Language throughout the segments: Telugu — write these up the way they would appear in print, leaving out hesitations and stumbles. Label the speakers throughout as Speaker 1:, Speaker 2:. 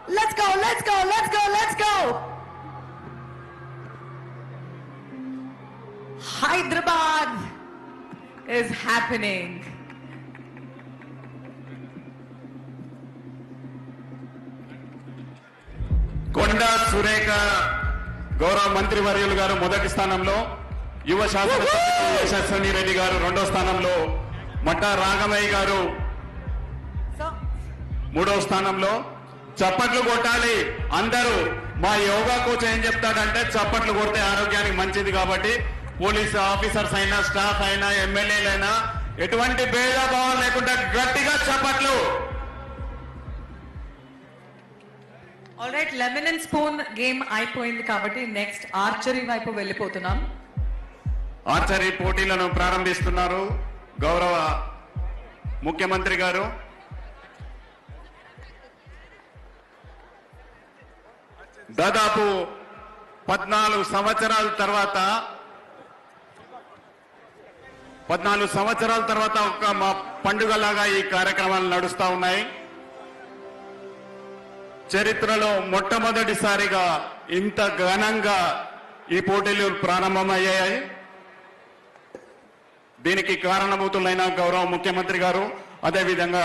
Speaker 1: Let's go, let's go, let's go, let's go. Hyderabad is happening.
Speaker 2: Konda Surekha గౌరవ మంత్రి వర్యులు గారు మొదటి స్థానంలో, యువ శాసనసభ్యులు యశస్విని రెడ్డి గారు రెండో స్థానంలో, మట్టా రాఘమయ్య గారు మూడో స్థానంలో. చప్పట్లు కొట్టాలి అందరూ. మా యోగా కోచ్ ఏం చెప్తాడంటే చప్పట్లు కొడితే ఆరోగ్యానికి మంచిది కాబట్టి పోలీసు ఆఫీసర్స్ అయినా, స్టాఫ్ అయినా, ఎమ్మెల్యేలైనా ఎటువంటి భేదభావం లేకుండా గట్టిగా చప్పట్లు.
Speaker 1: All right, lemon and spoon game అయిపోయింది కాబట్టి నెక్స్ట్ ఆర్చరీ వైపు వెళ్ళిపోతున్నాం.
Speaker 2: ఆర్చరీ పోటీలను ప్రారంభిస్తున్నారు గౌరవ ముఖ్యమంత్రి గారు. దాదాపు 14 సంవత్సరాల తర్వాత ఒక మా పండుగలాగా ఈ కార్యక్రమాలు నడుస్తా ఉన్నాయి. చరిత్రలో మొట్టమొదటిసారిగా ఇంత ఘనంగా ఈ పోటీలు ప్రారంభమయ్యాయి. దీనికి కారణమవుతులైన గౌరవ ముఖ్యమంత్రి గారు, అదేవిధంగా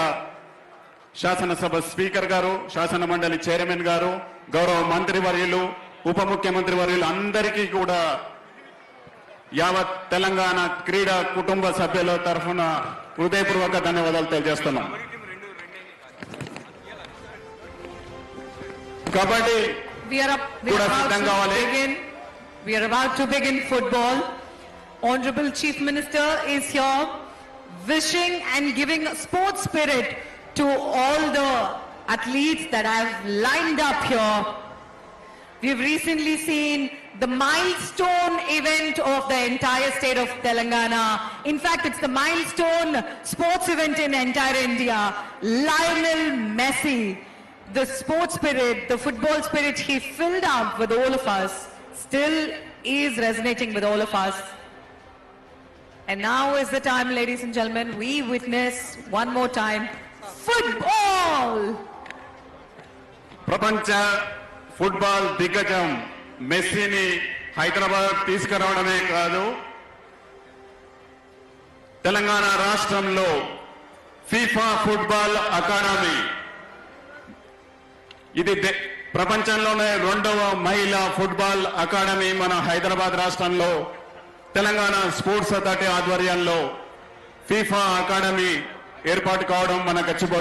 Speaker 2: శాసనసభ స్పీకర్ గారు, శాసన మండలి చైర్మన్ గారు, గౌరవ మంత్రివర్యులు, ఉప ముఖ్యమంత్రి వర్యులు అందరికీ కూడా యావత్ తెలంగాణ క్రీడా కుటుంబ సభ్యుల తరఫున హృదయపూర్వక ధన్యవాదాలు తెలియజేస్తున్నాం. కబడ్డీ కూడా సిద్ధం కావాలి.
Speaker 1: We are about to begin football. Honorable Chief Minister is here wishing and giving sports spirit to all the athletes that have lined up here. We've recently seen the milestone event of the entire state of Telangana. In fact, it's the milestone sports event in entire India. Lionel Messi, the sports spirit, the football spirit he filled up with all of us, still is resonating with all of us. And now is the time, ladies and gentlemen, we witness one more time football.
Speaker 2: ప్రపంచ ఫుట్బాల్ దిగ్గజం మెస్సీని హైదరాబాద్ తీసుకురావడమే కాదు, తెలంగాణ రాష్ట్రంలో ఫీఫా ఫుట్బాల్ అకాడమీ, ఇది ప్రపంచంలోనే 2వ మహిళా ఫుట్బాల్ అకాడమీ మన హైదరాబాద్ రాష్ట్రంలో తెలంగాణ స్పోర్ట్స్ అథారిటీ ఆధ్వర్యంలో ఫీఫా అకాడమీ ఏర్పాటు కావడం మన గచ్చిబౌలి